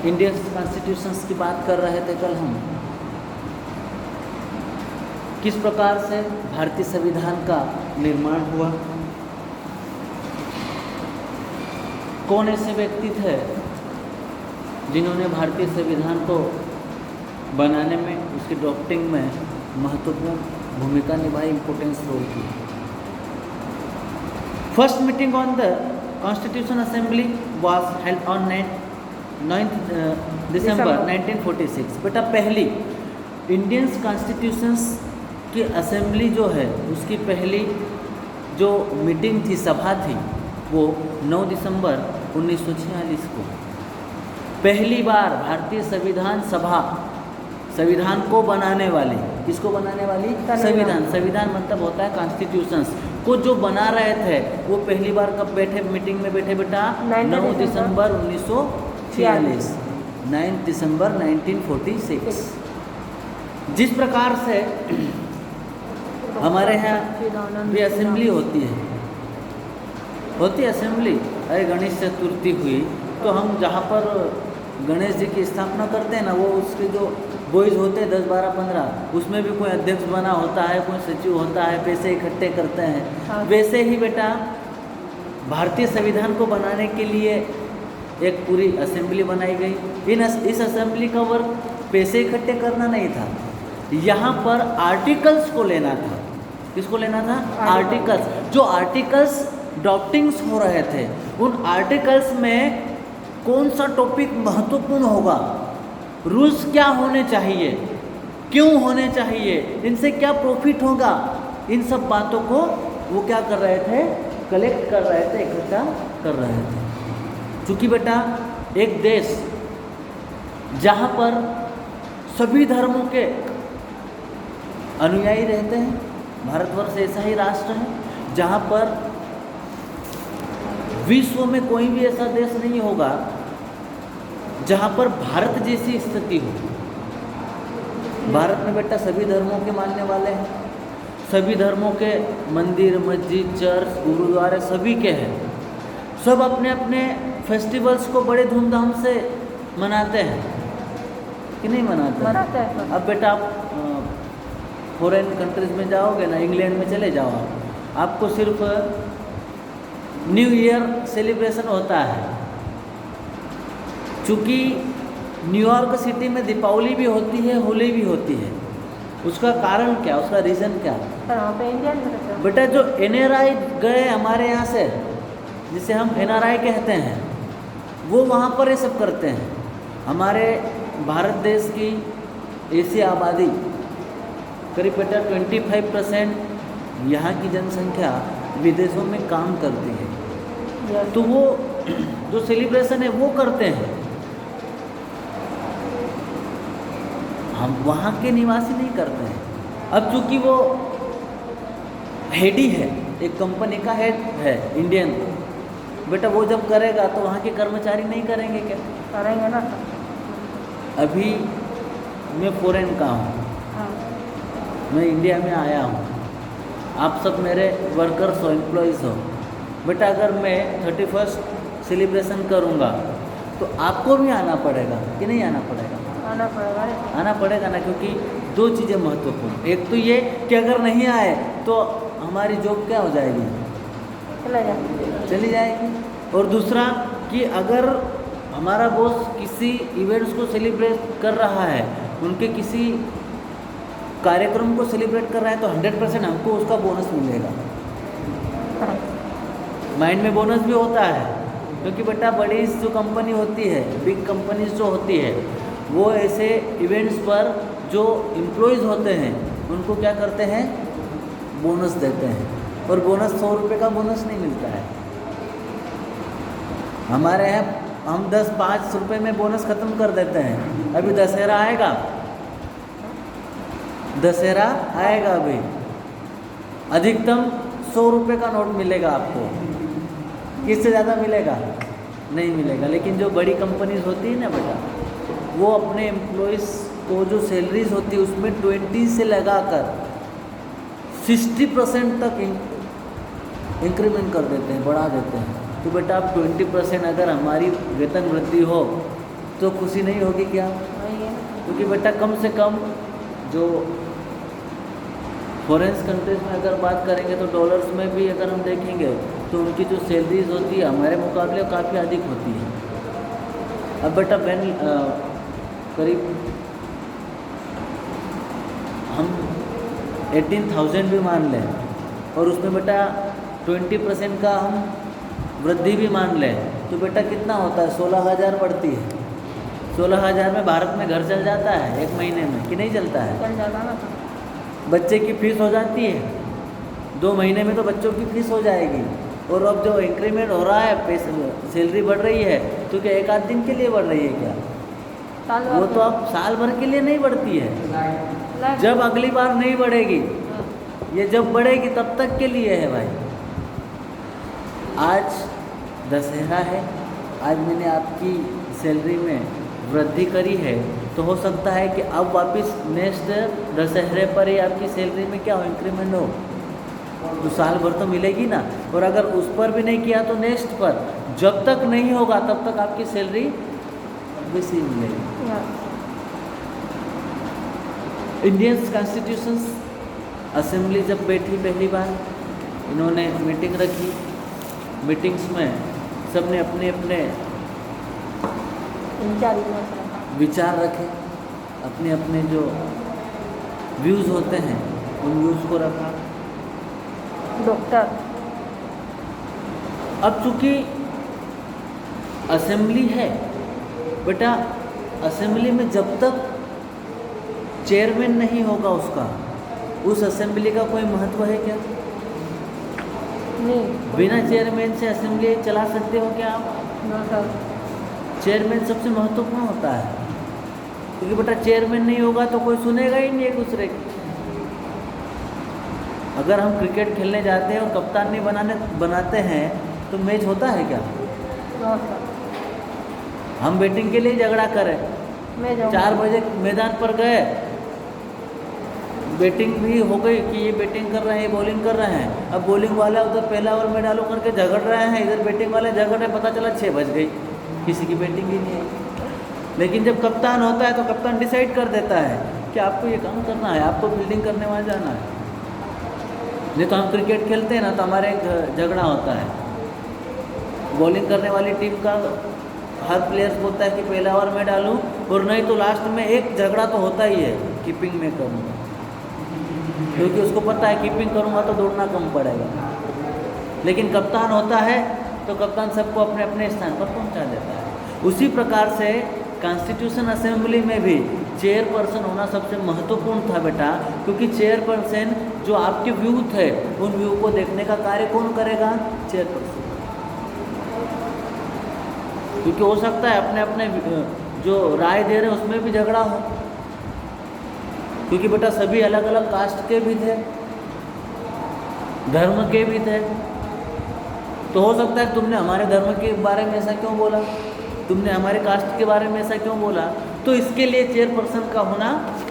Indian constitutions की बात कर रहे थे कल हम। किस प्रकार से भारतीय संविधान का निर्माण हुआ, कौन ऐसे व्यक्ति थे जिन्होंने भारतीय संविधान को बनाने में, उसकी ड्राफ्टिंग में महत्वपूर्ण भूमिका निभाई, इम्पोर्टेंस रोल की। First meeting on the constitution assembly was held on 9 दिसंबर 1946। बेटा पहली इंडियन कॉन्स्टिट्यूशंस की असेंबली जो है उसकी पहली जो मीटिंग थी, सभा थी, वो 9 दिसंबर 1946 को पहली बार भारतीय संविधान सभा, संविधान को बनाने वाली, किसको बनाने वाली? संविधान। संविधान मतलब होता है कॉन्स्टिट्यूशंस को जो बना रहे थे, वो पहली बार कब बैठे मीटिंग में बैठे बेटा? 9 दिसंबर 1946, 9 दिसंबर 1946। जिस प्रकार से हमारे यहाँ भी असेंबली होती है असेंबली। अरे गणेश चतुर्थी हुई तो हम जहाँ पर गणेश जी की स्थापना करते हैं ना, वो उसके जो बॉयज़ होते हैं 10, 12, 15, उसमें भी कोई अध्यक्ष बना होता है, कोई सचिव होता है, पैसे इकट्ठे करते हैं। हाँ। वैसे ही बेटा भारतीय संविधान को बनाने के लिए एक पूरी असेंबली बनाई गई। इस असेंबली का वर्क पैसे इकट्ठे करना नहीं था, यहाँ पर आर्टिकल्स को लेना था। किसको लेना था? आर्टिकल्स। जो आर्टिकल्स ड्राफ्टिंग्स हो रहे थे, उन आर्टिकल्स में कौन सा टॉपिक महत्वपूर्ण होगा, रूल्स क्या होने चाहिए, क्यों होने चाहिए, इनसे क्या प्रॉफिट होगा, इन सब बातों को वो क्या कर रहे थे? कलेक्ट कर रहे थे, इकट्ठा कर रहे थे। चूँकि बेटा एक देश जहाँ पर सभी धर्मों के अनुयायी रहते हैं, भारतवर्ष ऐसा ही राष्ट्र है जहाँ पर विश्व में कोई भी ऐसा देश नहीं होगा जहाँ पर भारत जैसी स्थिति हो। भारत में बेटा सभी धर्मों के मानने वाले हैं, सभी धर्मों के मंदिर, मस्जिद, चर्च, गुरुद्वारे सभी के हैं। सब अपने अपने फेस्टिवल्स को बड़े धूमधाम से मनाते हैं कि नहीं मनाते हैं? अब बेटा आप फॉरेन कंट्रीज में जाओगे ना, इंग्लैंड में चले जाओ आपको सिर्फ न्यू ईयर सेलिब्रेशन होता है। चूँकि न्यूयॉर्क सिटी में दीपावली भी होती है, होली भी होती है। उसका कारण क्या, उसका रीज़न क्या? बेटा जो NRI गए हमारे यहाँ से, जिसे हम NRI कहते हैं, वो वहाँ पर ये सब करते हैं। हमारे भारत देश की ऐसी आबादी करीब बेटा 25% यहाँ की जनसंख्या विदेशों में काम करती है, तो वो जो सेलिब्रेशन है वो करते हैं। हम वहाँ के निवासी नहीं करते हैं। अब चूँकि वो हेड ही है, एक कंपनी का हेड है इंडियन, बेटा वो जब करेगा तो वहाँ के कर्मचारी नहीं करेंगे क्या? करेंगे ना। अभी मैं फॉरेन का हूँ, मैं इंडिया में आया हूँ, आप सब मेरे वर्कर्स हो, एम्प्लॉयज़ हो। बेटा अगर मैं 31st सेलिब्रेशन करूँगा तो आपको भी आना पड़ेगा कि नहीं आना पड़ेगा? आना पड़ेगा ना, क्योंकि दो चीज़ें महत्वपूर्ण। एक तो ये कि अगर नहीं आए तो हमारी जॉब क्या हो जाएगी? चली जाएगी। और दूसरा कि अगर हमारा बॉस किसी इवेंट्स को सेलिब्रेट कर रहा है, उनके किसी कार्यक्रम को सेलिब्रेट कर रहा है, तो 100% हमको उसका बोनस मिलेगा। माइंड में बोनस भी होता है, क्योंकि बेटा बड़ी जो कंपनी होती है, बिग कंपनीज जो होती है, वो ऐसे इवेंट्स पर जो एम्प्लॉयज़ होते हैं उनको क्या करते हैं? बोनस देते हैं। और बोनस 100 रुपये का बोनस नहीं मिलता है हमारे यहाँ। हम 10-5 रुपये में बोनस ख़त्म कर देते हैं। अभी दशहरा आएगा, दशहरा आएगा, अभी अधिकतम 100 रुपये का नोट मिलेगा आपको। इससे ज़्यादा मिलेगा? नहीं मिलेगा। लेकिन जो बड़ी कंपनीज होती है ना बेटा, वो अपने एम्प्लॉयज़ को जो सैलरीज होती है उसमें 20 से लगाकर 60% तक इंक्रीमेंट कर देते हैं, बढ़ा देते हैं। तो बेटा आप 20% अगर हमारी वेतन वृद्धि हो तो खुशी नहीं होगी क्या? वही है। क्योंकि बेटा कम से कम जो फॉरेन कंट्रीज में अगर बात करेंगे तो डॉलर्स में भी अगर हम देखेंगे तो उनकी जो सैलरीज होती है हमारे मुकाबले काफ़ी अधिक होती है। अब बेटा करीब हम 18,000 भी मान लें और उसमें बेटा 20% का हम वृद्धि भी मान लें तो बेटा कितना होता है? 16,000 बढ़ती है। 16,000 में भारत में घर चल जाता है एक महीने में कि नहीं चलता है? चल जाता ना। बच्चे की फीस हो जाती है 2 महीने में, तो बच्चों की फीस हो जाएगी। और अब जो इंक्रीमेंट हो रहा है, पैसे सैलरी बढ़ रही है, तो क्या एक आध दिन के लिए बढ़ रही है क्या? साल भर वो तो अब साल भर के लिए नहीं बढ़ती है। लाइफ- जब अगली बार नहीं बढ़ेगी, हाँ। ये जब बढ़ेगी तब तक के लिए है भाई। आज दशहरा है, आज मैंने आपकी सैलरी में वृद्धि करी है, तो हो सकता है कि अब वापस नेक्स्ट दशहरे पर ही आपकी सैलरी में क्या हो? इंक्रीमेंट हो, तो साल भर तो मिलेगी ना। और अगर उस पर भी नहीं किया तो नेक्स्ट पर, जब तक नहीं होगा तब तक आपकी सैलरी वैसी मिलेगी। या। इंडियन कॉन्स्टिट्यूशन असेंबली जब बैठी पहली बार, इन्होंने मीटिंग रखी। मीटिंग्स में सबने अपने अपने विचार रखे, अपने अपने जो व्यूज़ होते हैं उन व्यूज़ को रखा। डॉक्टर अब चूंकि असेंबली है बेटा, असेंबली में जब तक चेयरमैन नहीं होगा उसका, उस असेंबली का कोई महत्व है क्या? नहीं। बिना चेयरमैन से असेंबली चला सकते हो क्या आप? No sir. चेयरमैन सबसे महत्वपूर्ण होता है, क्योंकि बेटा चेयरमैन नहीं होगा तो कोई सुनेगा ही नहीं एक दूसरे की। अगर हम क्रिकेट खेलने जाते हैं और कप्तान नहीं बनाते हैं तो मैच होता है क्या? No sir. हम बैटिंग के लिए झगड़ा करें, मैं जाऊँ। 4 बजे मैदान पर गए, बैटिंग भी हो गई कि ये बैटिंग कर रहे हैं, ये बॉलिंग कर रहे हैं। अब बॉलिंग वाला उधर पहला ओवर में डालो करके झगड़ रहे हैं, इधर बैटिंग वाले झगड़ रहे हैं, पता चला 6 बज गई, किसी की बैटिंग ही नहीं आई। लेकिन जब कप्तान होता है तो कप्तान डिसाइड कर देता है कि आपको ये काम करना है, आपको फील्डिंग करने वहाँ जाना है। नहीं तो हम क्रिकेट खेलते हैं ना तो हमारे एक झगड़ा होता है, बॉलिंग करने वाली टीम का हर प्लेयर्स बोलता है कि पहला ओवर में डालूं, और नहीं तो लास्ट में एक झगड़ा तो होता ही है कीपिंग में करूँ, क्योंकि उसको पता है कीपिंग करूँगा तो दौड़ना कम पड़ेगा। लेकिन कप्तान होता है तो कप्तान सबको अपने अपने स्थान पर पहुंचा देता है। उसी प्रकार से कॉन्स्टिट्यूशन असेंबली में भी चेयरपर्सन होना सबसे महत्वपूर्ण था बेटा, क्योंकि चेयरपर्सन जो आपके व्यू थे उन व्यू को देखने का कार्य कौन करेगा? चेयरपर्सन। क्योंकि हो सकता है अपने अपने जो राय दे रहे हैं उसमें भी झगड़ा हो, क्योंकि बेटा सभी अलग अलग कास्ट के भी थे, धर्म के भी थे। तो हो सकता है तुमने हमारे धर्म के बारे में ऐसा क्यों बोला, तुमने हमारे कास्ट के बारे में ऐसा क्यों बोला। तो इसके लिए चेयरपर्सन का होना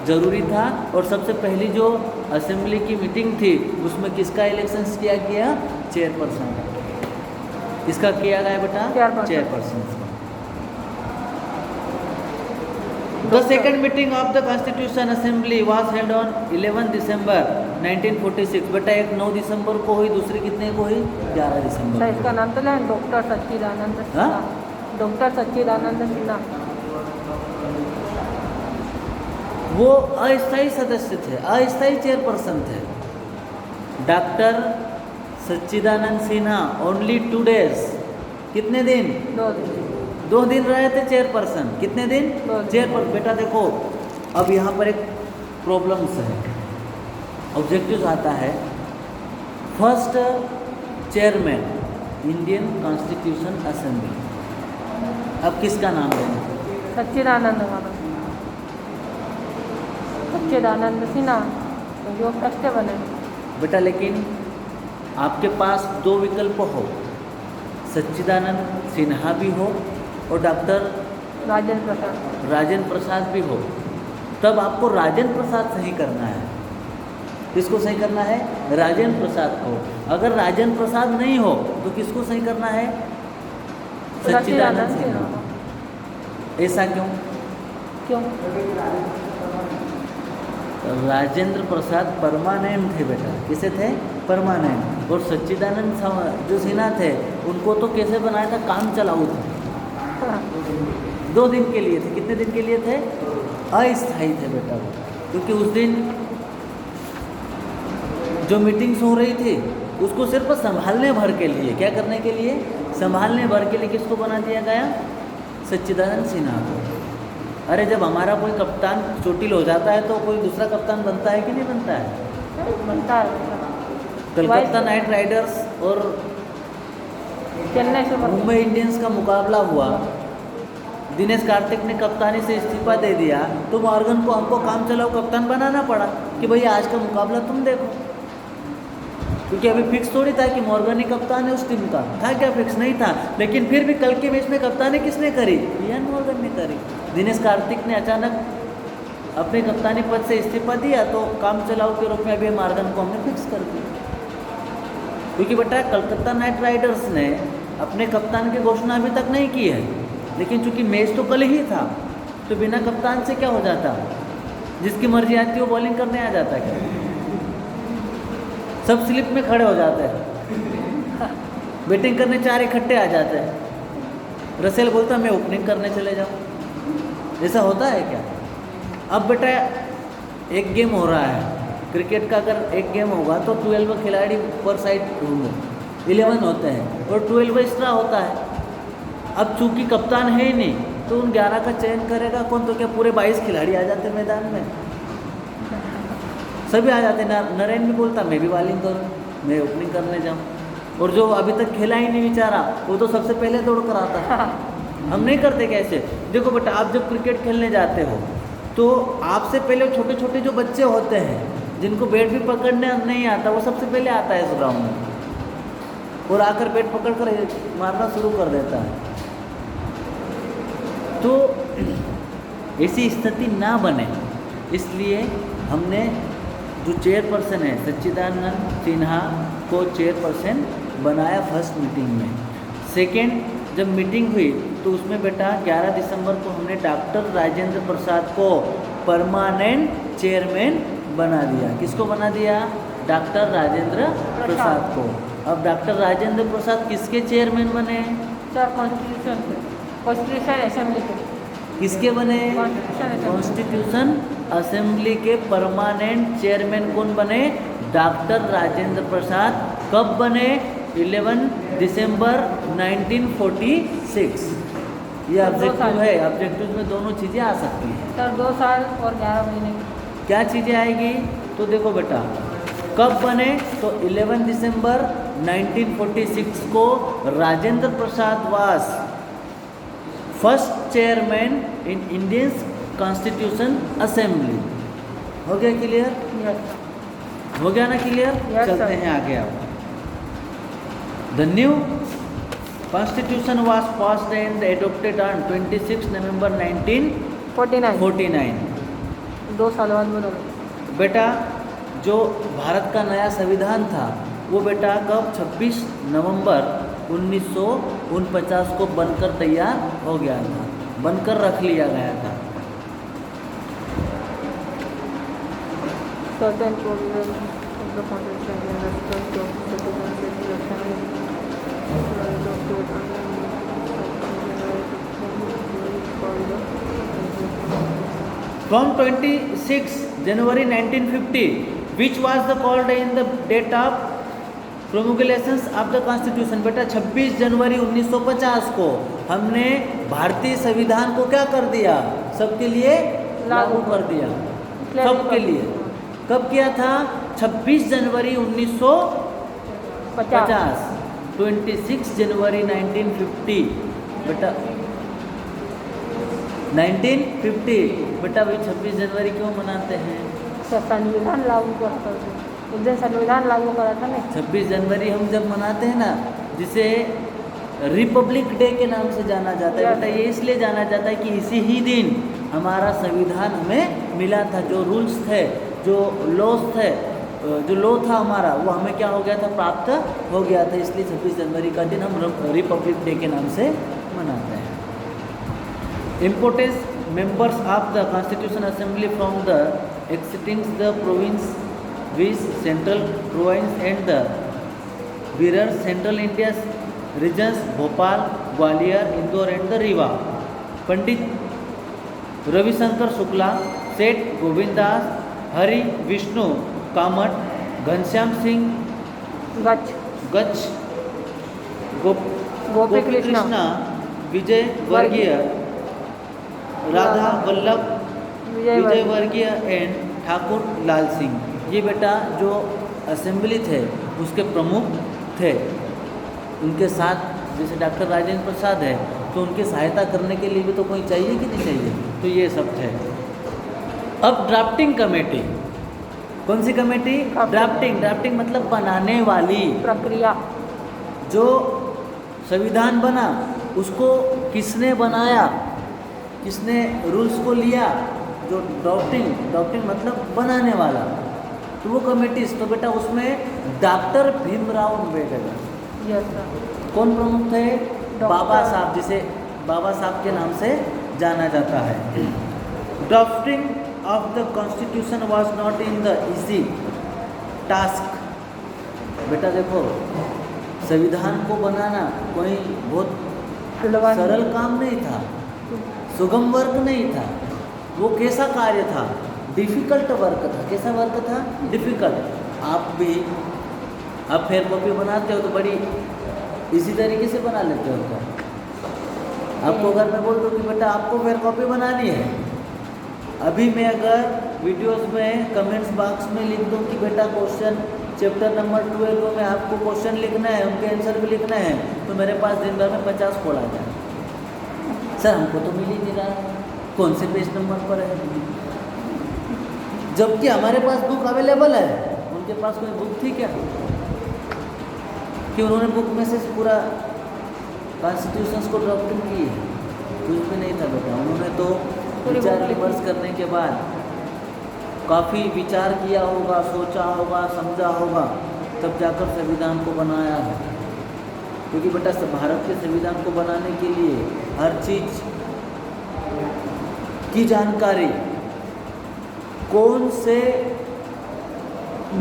जरूरी था। और सबसे पहली जो असेंबली की मीटिंग थी उसमें किसका इलेक्शन किया गया? चेयरपर्सन का। किसका किया गया बेटा? चेयरपर्सन का। The second meeting of the Constitution Assembly was held on 11 December 1946। बेटा एक 9 दिसंबर को हुई, दूसरी कितने को हुई? 11 दिसंबर सर को। इसका नाम तो लें, डॉक्टर सच्चिदानंद सिन्हा। हाँ? डॉक्टर सच्चिदानंद सिन्हा। वो अस्थायी सदस्य थे, अस्थायी चेयरपर्सन थे। डॉक्टर सच्चिदानंद सिन्हा ओनली 2 days, कितने दिन? 2 दिन। 2 दिन रहे थे चेयरपर्सन। कितने दिन? 2 दिन। चेयरपर्सन। बेटा देखो अब यहाँ पर एक प्रॉब्लम्स है, ऑब्जेक्टिव्स आता है। First chairman Indian constitution assembly, अब किसका नाम लेना? सच्चिदानंद वाला, सच्चिदानंद सिन्हा जो ट्रस्ट बने। बेटा लेकिन आपके पास 2 विकल्प हो, सच्चिदानंद सिन्हा भी हो और डॉक्टर राजेंद्र प्रसाद भी हो, तब आपको राजेंद्र प्रसाद सही करना है। किसको सही करना है? राजेंद्र प्रसाद को। अगर राजेंद्र प्रसाद नहीं हो तो किसको सही करना है? सच्चिदानंद सिन्हा। ऐसा क्यों? क्यों? राजेंद्र प्रसाद परमानेंट थे बेटा। किसे थे? परमानेंट। और सच्चिदानंद जो सिन्हा थे उनको तो कैसे बनाया था? काम चलाऊ थे। 2 दिन के लिए थे। कितने दिन के लिए थे? अस्थायी थे बेटा वो। क्योंकि उस दिन जो मीटिंग्स हो रही थी उसको सिर्फ संभालने भर के लिए, क्या करने के लिए? संभालने भर के लिए किसको बना दिया गया? सच्चिदानंद सिन्हा को। अरे जब हमारा कोई कप्तान चोटिल हो जाता है तो कोई दूसरा कप्तान बनता है कि नहीं बनता है? बनता है। कलकत्ता नाइट राइडर्स और चेन्नई सुपर मुंबई इंडियंस का मुकाबला हुआ, दिनेश कार्तिक ने कप्तानी से इस्तीफा दे दिया तो मॉर्गन को हमको काम चलाओ कप्तान बनाना पड़ा कि भाई आज का मुकाबला तुम देखो। क्योंकि अभी फिक्स थोड़ी था कि मॉर्गन ही कप्तान है उस टीम का। था क्या? फिक्स नहीं था। लेकिन फिर भी कल के मैच में कप्तानी किसने करी? इयान मॉर्गन ने करी। दिनेश कार्तिक ने अचानक अपने कप्तानी पद से इस्तीफा दिया तो काम चलाओ के रूप में अभी मॉर्गन को हमने फिक्स कर दिया। क्योंकि बेटा कलकत्ता नाइट राइडर्स ने अपने कप्तान की घोषणा अभी तक नहीं की है, लेकिन चूंकि मैच तो कल ही था तो बिना कप्तान से क्या हो जाता? जिसकी मर्जी आती है वो बॉलिंग करने आ जाता क्या? सब स्लिप में खड़े हो जाते हैं, बैटिंग करने 4 इकट्ठे आ जाते हैं। रसेल बोलता मैं ओपनिंग करने चले जाऊँ। ऐसा होता है क्या? अब बेटा एक गेम हो रहा है क्रिकेट का, अगर एक गेम होगा तो 12 खिलाड़ी पर साइड होंगे, 11 होते हैं और 12 एक्स्ट्रा होता है। अब चूंकि कप्तान है ही नहीं तो उन 11 का चयन करेगा कौन? तो क्या पूरे 22 खिलाड़ी आ जाते मैदान में? सभी आ जाते। नरेन भी बोलता मैं भी बॉलिंग करूँ, मैं ओपनिंग करने जाऊँ। और जो अभी तक खेला ही नहीं बेचारा वो तो सबसे पहले दौड़ कर आता। हम नहीं करते कैसे? देखो बेटा आप जब क्रिकेट खेलने जाते हो तो आपसे पहले छोटे छोटे जो बच्चे होते हैं जिनको बैट भी पकड़ने नहीं आता वो सबसे पहले आता है इस ग्राउंड में और आकर बैट पकड़ कर मारना शुरू कर देता है। तो ऐसी स्थिति ना बने इसलिए हमने जो चेयरपर्सन है सच्चिदानंद सिन्हा को चेयरपर्सन बनाया फर्स्ट मीटिंग में। सेकेंड जब मीटिंग हुई तो उसमें बेटा 11 दिसंबर को हमने डॉक्टर राजेंद्र प्रसाद को परमानेंट चेयरमैन बना दिया। किसको बना दिया? डॉक्टर राजेंद्र प्रसाद को। अब डॉक्टर राजेंद्र प्रसाद किसके चेयरमैन बने? सर कॉन्स्टिट्यूशन असेंबली के। किसके बने? कॉन्स्टिट्यूशन असेंबली के परमानेंट चेयरमैन कौन बने? डॉक्टर राजेंद्र प्रसाद। कब बने? 11 दिसंबर 1946। ये ऑब्जेक्टिव है। ऑब्जेक्टिव में दोनों चीज़ें आ सकती हैं सर। 2 साल और 11 महीने। क्या चीज़ें आएगी? तो देखो बेटा कब बने? तो 11 दिसंबर 1946 को राजेंद्र प्रसाद वास फर्स्ट चेयरमैन इन इंडियंस कॉन्स्टिट्यूशन असेंबली। हो गया क्लियर? यस। हो गया ना क्लियर? Yes, चलते sir. हैं आगे। आप the new constitution was passed and adopted on 26 नवंबर 1949। 2 साल बाद बदल। बेटा जो भारत का नया संविधान था वो बेटा कब? 26 नवंबर 1949 को बनकर तैयार हो गया था, बनकर रख लिया गया था। Certain provisions of the Constitution in respect of citizenship election From 26 January 1950, which was the called in the date of promulgations of the Constitution। बेटा 26 जनवरी 1950 को हमने भारतीय संविधान को क्या कर दिया? सबके लिए लागू कर दिया। सबके लिए। कब किया था? 26 जनवरी 1950। 26 जनवरी 1950 बेटा 1950 बेटा भाई 26 जनवरी क्यों मनाते हैं? संविधान लागू करता था उस दिन। संविधान लागू करा था ना। 26 जनवरी हम जब मनाते हैं ना जिसे रिपब्लिक डे के नाम से जाना जाता है बेटा, ये इसलिए जाना जाता है कि इसी ही दिन हमारा संविधान हमें मिला था। जो रूल्स थे, जो लॉस थे, जो लॉ था हमारा वो हमें क्या हो गया था? प्राप्त हो गया था। इसलिए 26 जनवरी का दिन हम रिपब्लिक डे के नाम से मनाते हैं। Importance members of the Constitution Assembly from the existing the province with central province and the Virar Central India's regions Bhopal, Gwalior, Indore and the Rewa. Pandit Ravisankar Shukla, Seth Govindas, Hari Vishnu Kamat, Ghanshyam Singh गच Gach, गोपी कृष्णा, विजय वर्गीय, राधा वल्लभ विजय वर्गीय and Thakur लाल सिंह। ये बेटा जो assembly थे उसके प्रमुख थे। उनके साथ जैसे डॉक्टर राजेंद्र प्रसाद है तो उनकी सहायता करने के लिए भी तो कोई चाहिए कि नहीं चाहिए, तो ये सब थे। अब ड्राफ्टिंग कमेटी, कौन सी कमेटी? ड्राफ्टिंग मतलब बनाने वाली प्रक्रिया। जो संविधान बना उसको किसने बनाया, किसने रूल्स को लिया? जो ड्राफ्टिंग मतलब बनाने वाला, तो वो कमेटीज। तो बेटा उसमें doctor Bhimrao Ambedkar yes sir. कौन प्रमुख थे? बाबा साहब, जिसे बाबा साहब के नाम से जाना जाता है। Drafting of the constitution was not in the easy task. बेटा देखो, संविधान को बनाना कोई बहुत सरल काम नहीं था, सुगम वर्क नहीं था। वो कैसा कार्य था? डिफ़िकल्ट वर्क था। कैसा वर्क था? डिफ़िकल्ट। आप भी आप फेयर कॉपी बनाते हो तो बड़ी इसी तरीके से बना लेते हो क्या? आपको अगर मैं बोल दूँ कि बेटा आपको फेयर कॉपी बनानी है, अभी मैं अगर वीडियोस में कमेंट्स बॉक्स में लिख दूँ कि बेटा क्वेश्चन चैप्टर नंबर 12 में आपको क्वेश्चन लिखना है, उनके आंसर भी लिखना है, तो मेरे पास दिन भर में 50 कोड आ जाए। सर हमको तो मिल ही नहीं रहा है, कौन से पेज नंबर पर है? जबकि हमारे पास बुक अवेलेबल है, उनके पास कोई बुक थी क्या कि उन्होंने बुक में से पूरा कॉन्स्टिट्यूशंस को ड्राफ्टिंग की है? कुछ भी नहीं था बेटा। उन्होंने तो विचार विमर्श करने के बाद काफ़ी विचार किया होगा, सोचा होगा, समझा होगा, तब जाकर संविधान को बनाया है। क्योंकि बेटा भारत के संविधान को बनाने के लिए हर चीज़ की जानकारी, कौन से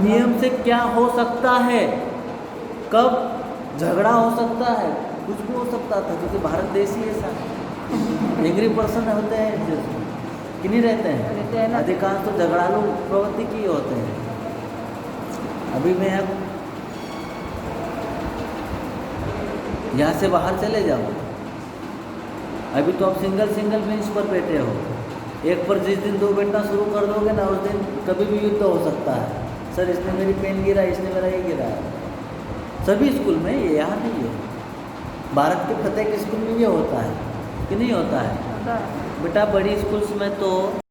नियम से क्या हो सकता है, कब झगड़ा हो सकता है, कुछ भी हो सकता था। क्योंकि भारत देश ही ऐसा एग्री पर्सन होते हैं कि नहीं रहते हैं, अधिकांश तो झगड़ालू प्रवृत्ति की होते हैं। अभी मैं अब यहाँ से बाहर चले जाओ, अभी तो आप सिंगल बेंच पर बैठे हो, एक पर जिस दिन 2 बैठना शुरू कर दोगे ना, उस दिन कभी भी युद्ध हो सकता है। सर इसने मेरी पेन गिरा, इसने मेरा ये गिरा। सभी स्कूल में ये यहाँ नहीं है, भारत के प्रत्येक स्कूल में ये होता है कि नहीं होता है? बेटा बड़ी स्कूल्स में तो